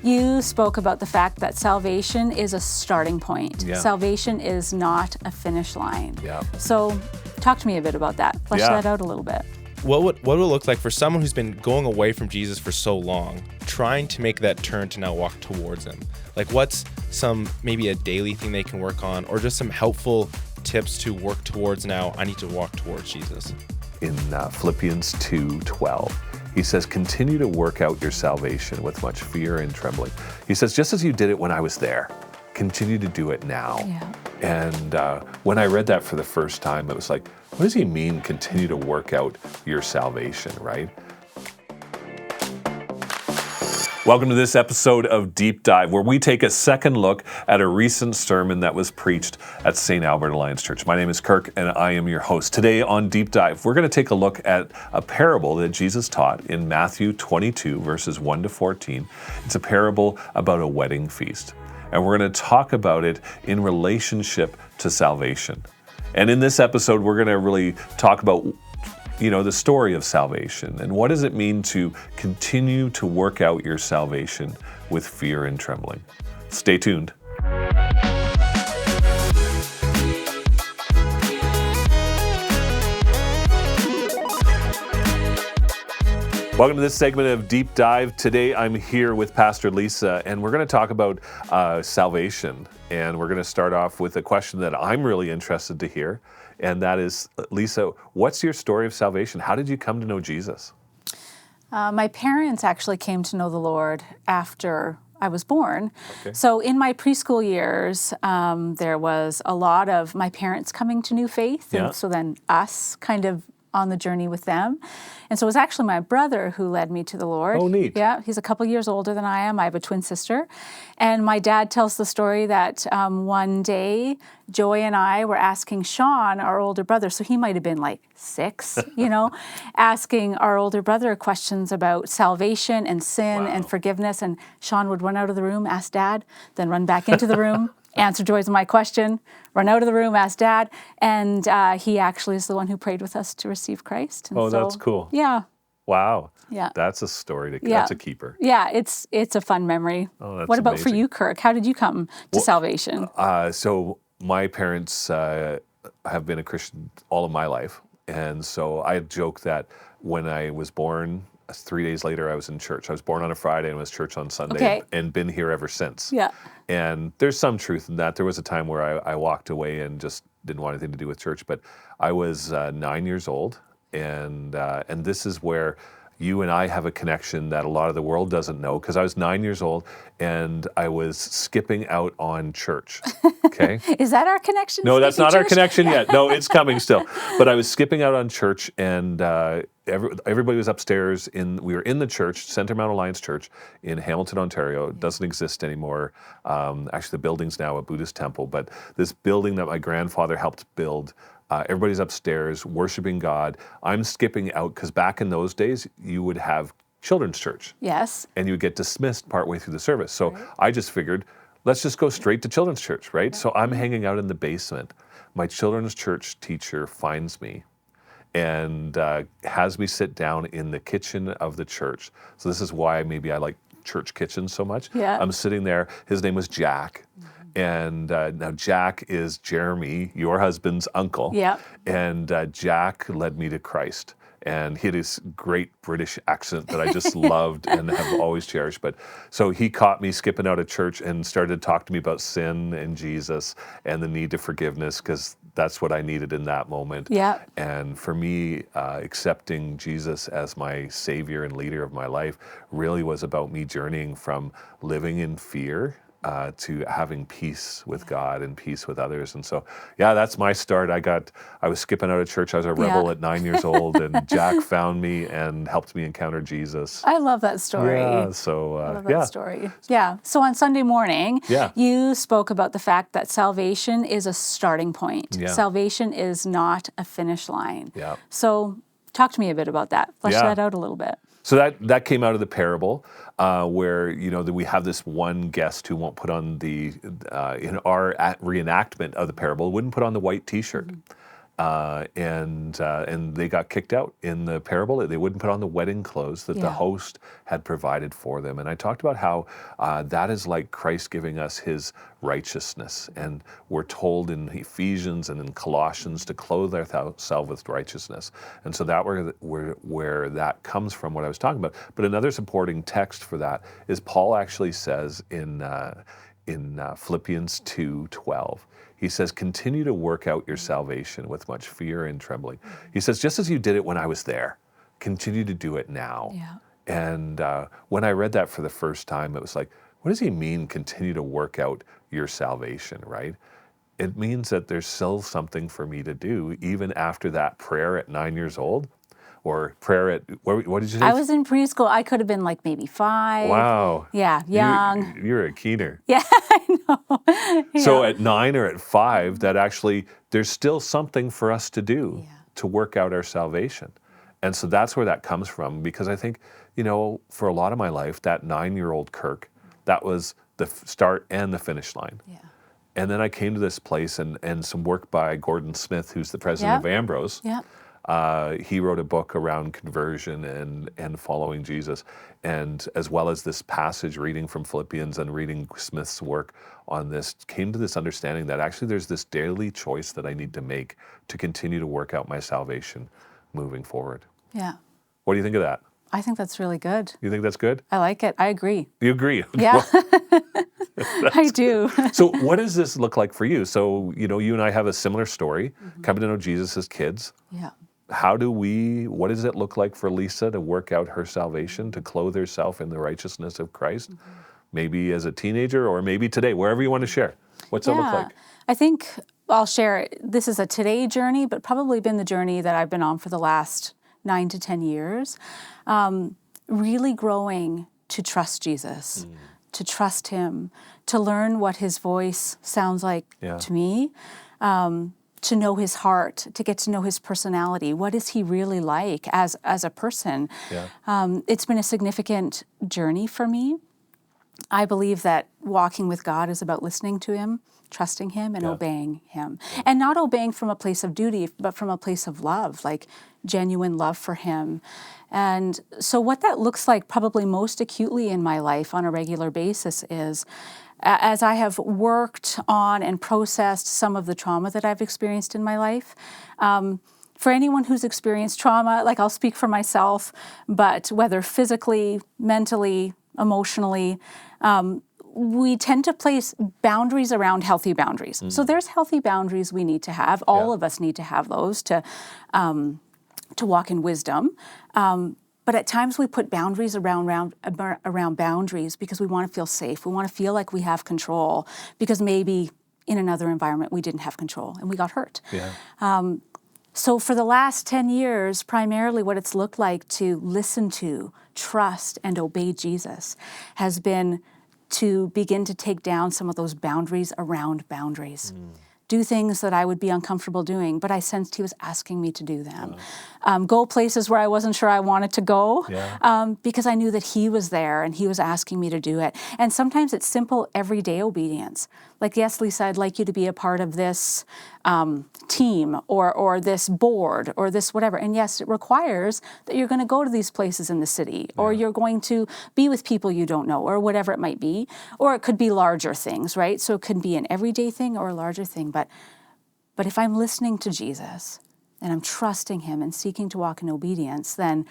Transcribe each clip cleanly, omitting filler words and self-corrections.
You spoke about the fact that salvation is a starting point. Yeah. Salvation is not a finish line. Yeah. So talk to me a bit about that. Flesh Yeah. that out a little bit. What would it look like for someone who's been going away from Jesus for so long, trying to make that turn to now walk towards him? Like, what's maybe a daily thing they can work on, or just some helpful tips to work towards now, I need to walk towards Jesus? In Philippians 2:12, he says, continue to work out your salvation with much fear and trembling. He says, just as you did it when I was there, continue to do it now. Yeah. And when I read that for the first time, it was like, what does he mean, continue to work out your salvation, right? Welcome to this episode of Deep Dive, where we take a second look at a recent sermon that was preached at St. Albert Alliance Church. My name is Kirk, and I am your host. Today on Deep Dive, we're going to take a look at a parable that Jesus taught in Matthew 22, verses 1 to 14. It's a parable about a wedding feast, and we're going to talk about it in relationship to salvation. And in this episode, we're going to really talk about the story of salvation and what does it mean to continue to work out your salvation with fear and trembling. Stay tuned. Welcome to this segment of Deep Dive. Today I'm here with Pastor Lisa, and we're going to talk about salvation. And we're going to start off with a question that I'm really interested to hear. And that is, Lisa, what's your story of salvation? How did you come to know Jesus? My parents actually came to know the Lord after I was born. Okay. So in my preschool years, there was a lot of my parents coming to new faith. Yeah. And so then us kind of on the journey with them. And so it was actually my brother who led me to the Lord. Oh, neat. Yeah, he's a couple years older than I am. I have a twin sister. And my dad tells the story that one day, Joy and I were asking Sean, our older brother, so he might have been like 6, asking our older brother questions about salvation and sin and forgiveness. And Sean would run out of the room, ask Dad, then run back into the room, answer Joy's my question, run out of the room, ask Dad, and he actually is the one who prayed with us to receive Christ. And that's cool. Yeah. Wow. Yeah. That's a story. That's a keeper. Yeah, it's a fun memory. Oh, that's What about for amazing. you, Kirk? How did you come to salvation? So my parents have been a Christian all of my life. And so I joke that when I was born, 3 days later, I was in church. I was born on a Friday and was church on Sunday and been here ever since. Yeah. And there's some truth in that. There was a time where I walked away and just didn't want anything to do with church. But I was 9 years old, and this is where you and I have a connection that a lot of the world doesn't know, because I was 9 years old and I was skipping out on church. Okay. Is that our connection? No, that's not our church? connection yet. No, it's coming still. But I was skipping out on church, and everybody was upstairs. We were in the church, Center Mount Alliance Church in Hamilton, Ontario. It doesn't exist anymore. Actually, the building's now a Buddhist temple. But this building that my grandfather helped build, everybody's upstairs worshiping God. I'm skipping out because back in those days, you would have children's church. Yes. And you would get dismissed partway through the service. So I just figured, let's just go straight to children's church, right? So I'm hanging out in the basement. My children's church teacher finds me and has me sit down in the kitchen of the church. So this is why maybe I like church kitchens so much. Yeah. I'm sitting there. His name was Jack. And now Jack is Jeremy, your husband's uncle. Yeah. And Jack led me to Christ. And he had this great British accent that I just loved and have always cherished. But so he caught me skipping out of church and started to talk to me about sin and Jesus and the need to forgiveness, because that's what I needed in that moment. Yeah. And for me, accepting Jesus as my Savior and leader of my life really was about me journeying from living in fear to having peace with God and peace with others. And so, that's my start. I was skipping out of church. I was a rebel at 9 years old, and Jack found me and helped me encounter Jesus. I love that story. Yeah, so, I love that story. Yeah. So on Sunday morning, you spoke about the fact that salvation is a starting point. Yeah. Salvation is not a finish line. Yeah. So talk to me a bit about that. Flesh that out a little bit. So that came out of the parable where, that we have this one guest who won't put on in our reenactment of the parable, wouldn't put on the white T-shirt. and they got kicked out in the parable. They wouldn't put on the wedding clothes that the host had provided for them. And I talked about how that is like Christ giving us his righteousness. And we're told in Ephesians and in Colossians to clothe ourselves with righteousness. And so that where that comes from, what I was talking about. But another supporting text for that is Paul actually says in Philippians 2:12. He says, continue to work out your salvation with much fear and trembling. He says, just as you did it when I was there, continue to do it now. Yeah. And when I read that for the first time, it was like, what does he mean, continue to work out your salvation, right? It means that there's still something for me to do, even after that prayer at 9 years old, or prayer at, what did you say? I was in preschool. I could have been like maybe 5. Wow. Yeah, young. You're a keener. Yeah, I know. Yeah. So at 9 or at 5, that actually, there's still something for us to do to work out our salvation. And so that's where that comes from, because I think, for a lot of my life, that 9-year-old Kirk, that was the start and the finish line. Yeah. And then I came to this place and some work by Gordon Smith, who's the president of Ambrose. Yeah. He wrote a book around conversion and following Jesus, and as well as this passage, reading from Philippians and reading Smith's work on this, came to this understanding that actually there's this daily choice that I need to make to continue to work out my salvation moving forward. Yeah. What do you think of that? I think that's really good. You think that's good? I like it. I agree. You agree? Yeah. I do. So what does this look like for you? So, you and I have a similar story, coming to know Jesus as kids. Yeah. What does it look like for Lisa to work out her salvation, to clothe herself in the righteousness of Christ? Maybe as a teenager, or maybe today, wherever you want to share. What's that look like? I think I'll share, this is a today journey, but probably been the journey that I've been on for the last 9 to 10 years. Really growing to trust Jesus, to trust him, to learn what his voice sounds like to me, to know his heart, to get to know his personality. What is he really like as a person? Yeah. It's been a significant journey for me. I believe that walking with God is about listening to him, trusting him, and obeying him. And not obeying from a place of duty, but from a place of love, like genuine love for him. And so what that looks like probably most acutely in my life on a regular basis is, as I have worked on and processed some of the trauma that I've experienced in my life, for anyone who's experienced trauma, like I'll speak for myself, but whether physically, mentally, emotionally, we tend to place boundaries around healthy boundaries. So there's healthy boundaries we need to have. All of us need to have those to walk in wisdom. But at times we put boundaries around boundaries because we want to feel safe. We want to feel like we have control because maybe in another environment we didn't have control and we got hurt. Yeah. So for the last 10 years, primarily what it's looked like to listen to, trust, and obey Jesus has been to begin to take down some of those boundaries around boundaries. Do things that I would be uncomfortable doing, but I sensed he was asking me to do them. Go places where I wasn't sure I wanted to go because I knew that he was there and he was asking me to do it. And sometimes it's simple, everyday obedience. Like, yes, Lisa, I'd like you to be a part of this team or this board or this whatever. And yes, it requires that you're going to go to these places in the city or you're going to be with people you don't know or whatever it might be. Or it could be larger things, right? So it could be an everyday thing or a larger thing. But if I'm listening to Jesus and I'm trusting him and seeking to walk in obedience, then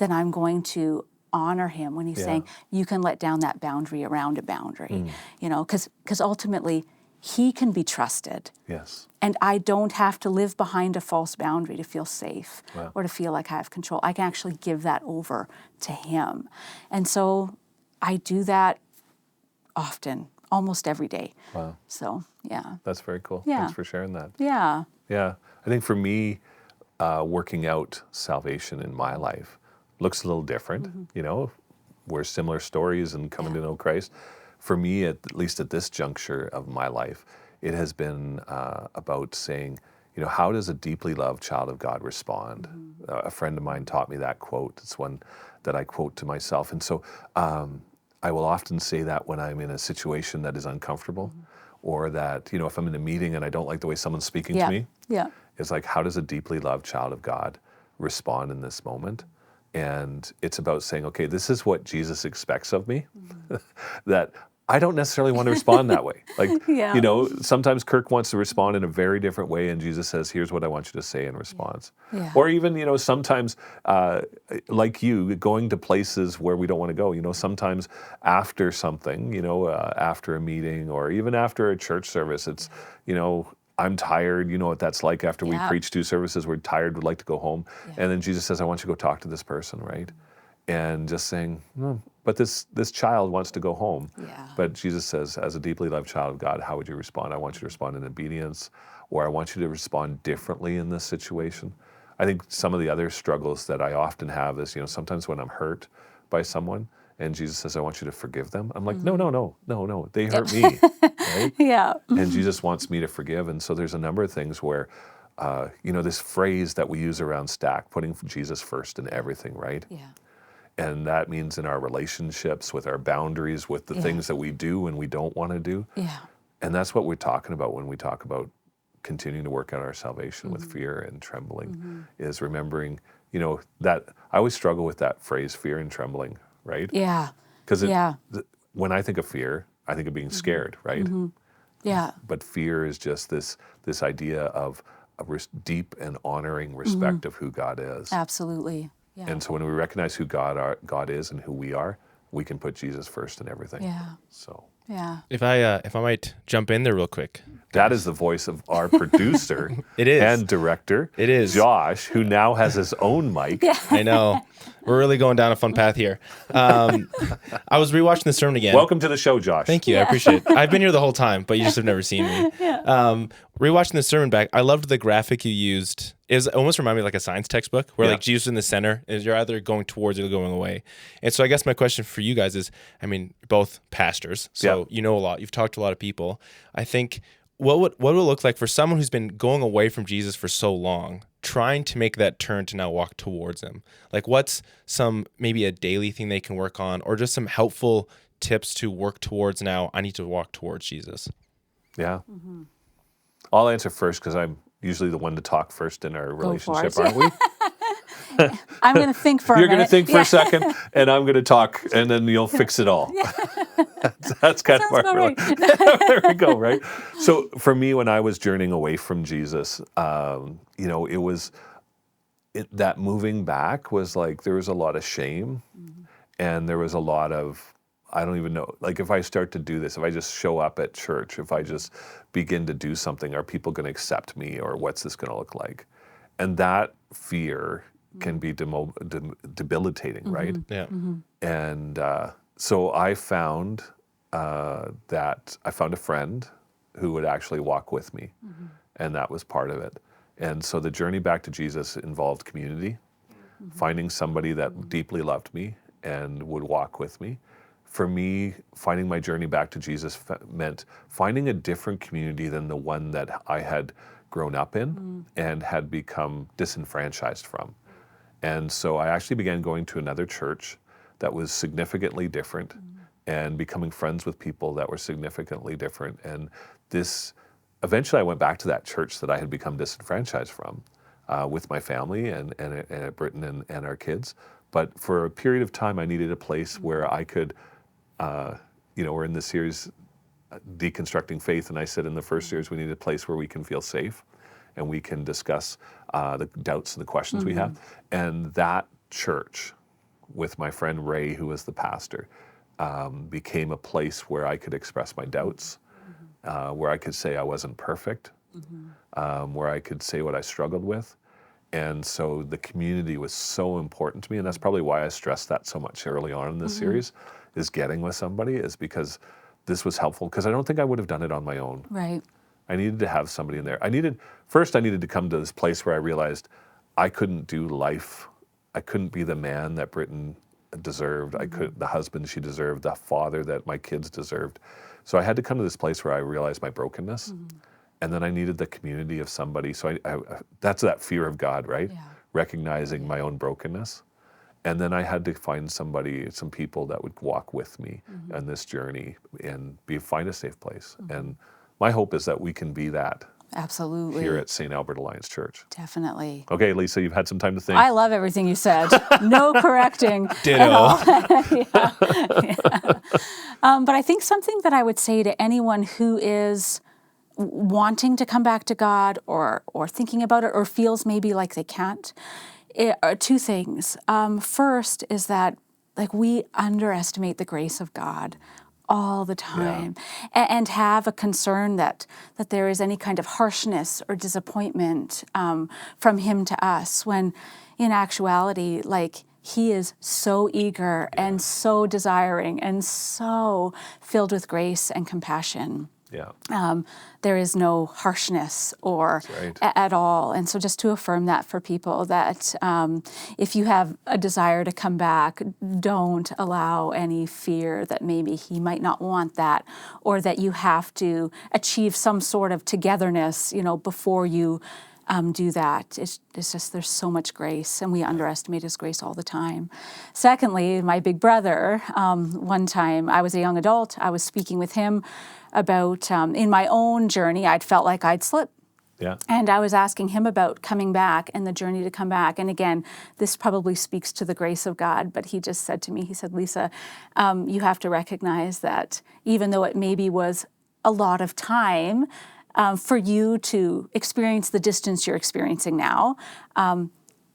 I'm going to honor him when he's saying, you can let down that boundary around a boundary, because ultimately he can be trusted. Yes. And I don't have to live behind a false boundary to feel safe or to feel like I have control. I can actually give that over to him. And so I do that often, almost every day. Wow. So, yeah. That's very cool. Yeah. Thanks for sharing that. Yeah. Yeah. I think for me, working out salvation in my life looks a little different. We're similar stories and coming to know Christ. For me, at least at this juncture of my life, it has been about saying, how does a deeply loved child of God respond? A friend of mine taught me that quote. It's one that I quote to myself. And so I will often say that when I'm in a situation that is uncomfortable or that, if I'm in a meeting and I don't like the way someone's speaking to me. Yeah. is like, how does a deeply loved child of God respond in this moment? And it's about saying, okay, this is what Jesus expects of me, that I don't necessarily want to respond that way. Like, Yeah. sometimes Kirk wants to respond in a very different way, and Jesus says, here's what I want you to say in response. Yeah. Or even, sometimes, like you, going to places where we don't want to go. Sometimes after something, after a meeting or even after a church service, it's, I'm tired. You know what that's like after we preach 2 services. We're tired, would like to go home. And then Jesus says, I want you to go talk to this person, right? And just saying, but this child wants to go home. Yeah. But Jesus says, as a deeply loved child of God, how would you respond? I want you to respond in obedience, or I want you to respond differently in this situation. I think some of the other struggles that I often have is, sometimes when I'm hurt by someone and Jesus says, I want you to forgive them. I'm like, no, they hurt me, right? Yeah. And Jesus wants me to forgive. And so there's a number of things where, this phrase that we use around Stack, putting Jesus first in everything, right? Yeah. And that means in our relationships, with our boundaries, with the things that we do and we don't want to do. Yeah. And that's what we're talking about when we talk about continuing to work out our salvation with fear and trembling, is remembering, that I always struggle with that phrase, fear and trembling, right? Yeah. Because when I think of fear, I think of being scared, right? Yeah. But fear is just this idea of a deep and honoring respect of who God is. Absolutely. Yeah. And so when we recognize who God is and who we are, we can put Jesus first in everything. Yeah. So Yeah. If I might jump in there real quick. that is the voice of our producer It is. and director, It is. Josh, who now has his own mic. I know. We're really going down a fun path here. I was rewatching the sermon again. Welcome to the show, Josh. Thank you. I appreciate it. I've been here the whole time, but you just have never seen me. Rewatching the sermon back, I loved the graphic you used. It almost reminded me of like a science textbook where like Jesus in the center is you're either going towards or going away. And so I guess my question for you guys is, both pastors, so you know a lot. You've talked to a lot of people. I think what would it look like for someone who's been going away from Jesus for so long, trying to make that turn to now walk towards him? Like, what's maybe a daily thing they can work on, or just some helpful tips to work towards now, I need to walk towards Jesus? Yeah. I'll answer first because I'm usually the one to talk first in our relationship, it. aren't we? I'm going to think for You're a going to minute. think for a second, and I'm going to talk, and then you'll fix it all. That's kind of Sounds our about right. There we go, right? So for me, when I was journeying away from Jesus, it was that moving back was like there was a lot of shame, and there was a lot of, I don't even know, like if I start to do this, if I just show up at church, if I just begin to do something, are people going to accept me, or what's this going to look like? And that fear can be debilitating, right? Yeah. And so I found that I found a friend who would actually walk with me, and that was part of it. And so the journey back to Jesus involved community, finding somebody that deeply loved me and would walk with me. For me, finding my journey back to Jesus meant finding a different community than the one that I had grown up in and had become disenfranchised from. And so I actually began going to another church that was significantly different and becoming friends with people that were significantly different. And eventually I went back to that church that I had become disenfranchised from with my family and at Britain and our kids. But for a period of time, I needed a place where I could, we're in this series, Deconstructing Faith, and I said in the first series, we need a place where we can feel safe and we can discuss the doubts and the questions we have. And that church, with my friend Ray, who was the pastor, became a place where I could express my doubts, where I could say I wasn't perfect, where I could say what I struggled with. And so the community was so important to me, and that's probably why I stressed that so much early on in this series, is getting with somebody, is because this was helpful, because I don't think I would have done it on my own. Right. I needed to have somebody in there. I needed to come to this place where I realized I couldn't do life. I couldn't be the man that Britain deserved. The husband she deserved, the father that my kids deserved. So I had to come to this place where I realized my brokenness. And then I needed the community of somebody. So that's that fear of God, right? Yeah. Recognizing my own brokenness. And then I had to find some people that would walk with me on this journey and find a safe place. And my hope is that we can be that Absolutely. here at St. Albert Alliance Church. Definitely. Okay, Lisa, you've had some time to think. I love everything you said. No correcting. Ditto. But I think something that I would say to anyone who is wanting to come back to God or thinking about it or feels maybe like they can't, are two things. First is that like we underestimate the grace of God all the time, and have a concern that there is any kind of harshness or disappointment from Him to us, when in actuality, like He is so eager and so desiring and so filled with grace and compassion. Yeah. There is no harshness or right. at all. And so just to affirm that for people, that if you have a desire to come back, don't allow any fear that maybe He might not want that, or that you have to achieve some sort of togetherness, before you do that. It's just, there's so much grace, and we underestimate His grace all the time. Secondly, my big brother, one time I was a young adult, I was speaking with him about, in my own journey, I'd felt like I'd slipped. Yeah. And I was asking him about coming back and the journey to come back. And again, this probably speaks to the grace of God, but he just said to me, he said, Lisa, you have to recognize that even though it maybe was a lot of time for you to experience the distance you're experiencing now,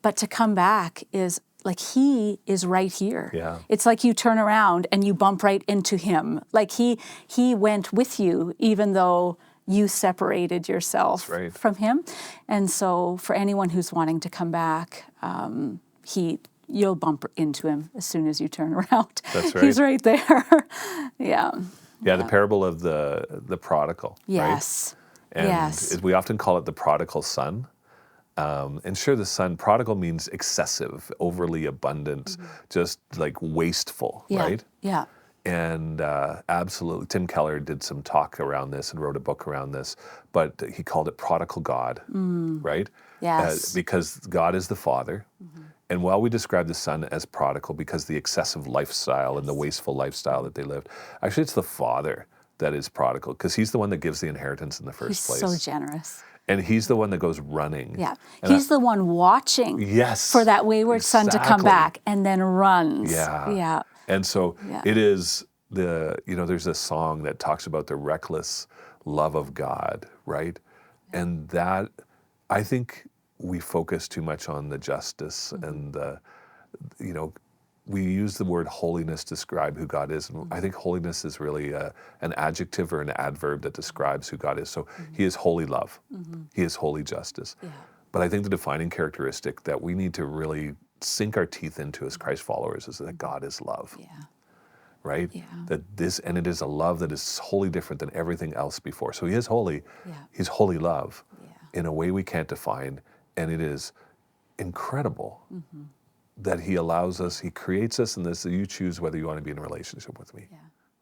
but to come back is like He is right here. Yeah. It's like you turn around and you bump right into Him. Like He went with you even though you separated yourself from Him. And so for anyone who's wanting to come back, you'll bump into Him as soon as you turn around. That's right. He's right there. Yeah, the parable of the prodigal. yes. Right? And Yes. we often call it the prodigal son. And sure, the son, prodigal means excessive, overly abundant, just like wasteful, right? Yeah. And absolutely, Tim Keller did some talk around this and wrote a book around this, but he called it prodigal God, right? Yes. Because God is the Father. And while we describe the son as prodigal because the excessive lifestyle and the wasteful lifestyle that they lived, actually it's the Father that is prodigal, because He's the one that gives the inheritance in the first place. He's so generous. And He's the one that goes running. Yeah. And He's the one watching for that wayward son to come back and then runs. Yeah. And so it is there's a song that talks about the reckless love of God, right? And that, I think we focus too much on the justice and we use the word holiness to describe who God is. And I think holiness is really an adjective or an adverb that describes who God is. So He is holy love. He is holy justice. Yeah. But I think the defining characteristic that we need to really sink our teeth into as Christ followers is that God is love. Yeah. Right? Yeah. And it is a love that is wholly different than everything else before. So He is holy. Yeah. He's holy love in a way we can't define. And it is incredible that He allows us, He creates us in this, that you choose whether you want to be in a relationship with me,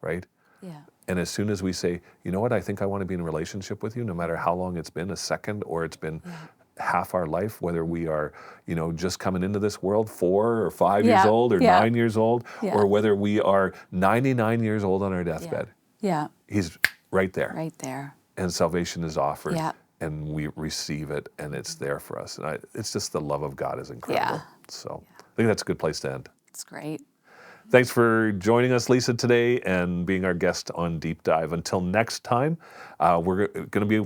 right? Yeah. And as soon as we say, you know what, I think I want to be in a relationship with you, no matter how long it's been, a second, or it's been half our life, whether we are, just coming into this world 4 or 5 years old, or 9 years old, or whether we are 99 years old on our deathbed. Yeah. He's right there. Right there. And salvation is offered. Yeah. And we receive it, and it's there for us. And it's just the love of God is incredible. Yeah. So I think that's a good place to end. It's great. Thanks for joining us, Lisa, today and being our guest on Deep Dive. Until next time, we're going to be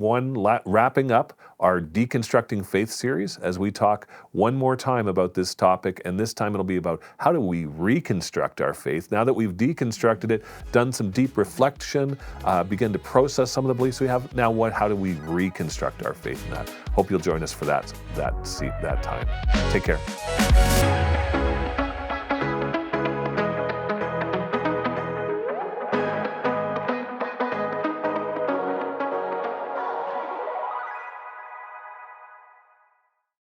wrapping up our Deconstructing Faith series as we talk one more time about this topic. And this time it'll be about how do we reconstruct our faith now that we've deconstructed it, done some deep reflection, begin to process some of the beliefs we have. Now how do we reconstruct our faith in that? Hope you'll join us for that time. Take care.